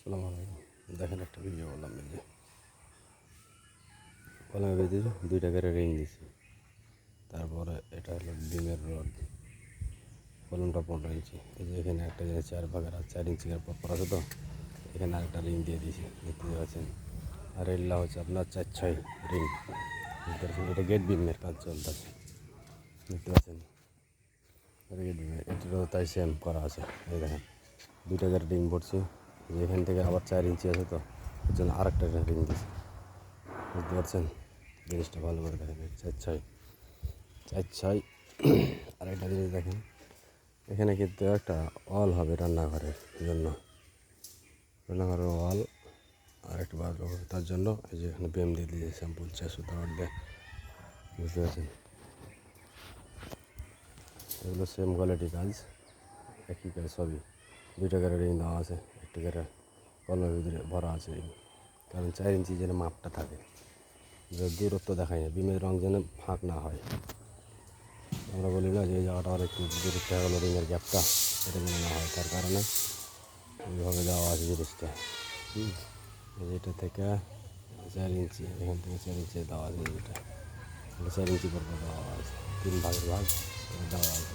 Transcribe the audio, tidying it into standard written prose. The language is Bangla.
আসসালামু আলাইকুম। দেখেন একটা ভিডিও বললাম এই যে কলমের ভিতরে 2টা করে রিং দিছি। তারপরে এটা হলো ডিমের রড, কলমটা 15 ইঞ্চি। এই যে এখানে একটা জিনিস 4 ভাগের আর 4 ইঞ্চি পর আছে তো, এখানে আরেকটা রিং দিয়ে দিয়েছি, দেখতে পাচ্ছেন। আর এগুলা হচ্ছে আপনার 4-6 রিং, বুঝতে পারছেন। এটা গেট বিমের কাজ চলতেছে, দেখতে পাচ্ছেন। গেট বিমের এটারও তাই সেম করা আছে। এই দেখেন 2টা করে রিং পড়ছি, এখান থেকে আবার 4 ইঞ্চি আছে তো, ওর জন্য আরেকটা রিং দিয়েছি, বুঝতে পারছেন। জিনিসটা ভালো করে দেখেন, 4-6 আর একটা জিনিস দেখেন, এখানে কিন্তু একটা ওয়াল হবে রান্নাঘরের জন্য, রান্নাঘরের ওয়াল আর একটা বার হবে তার জন্য। এই যে এখানে বেম দিয়ে দিয়েছে, স্যাম্পল 400 টাকা দিয়ে, বুঝতে পারছেন। এগুলো সেম কোয়ালিটি কাজ, একই কাজ সবই। 2টা করে রিং দেওয়া আছে, একটা করে কলমের ভিতরে ভরা আছে রিং, কারণ 4 ইঞ্চি যেন মাপটা থাকে, যে দূরত্ব দেখায় না, বিমের রং যেন ফাঁক না হয়। আমরা বলি না যে এই জায়গাটা আর একটু দূরত্ব হয়ে গেলো, রিংয়ের গ্যাপটা এটা যেন না হয়, তার কারণে এইভাবে দেওয়া আছে জিনিসটা। এটা থেকে 4 ইঞ্চি, এখান থেকে 4 ইঞ্চি দেওয়া আছে, এটা 4 ইঞ্চি পর দেওয়া আছে, 3 ভাগের ভাগ দেওয়া আছে।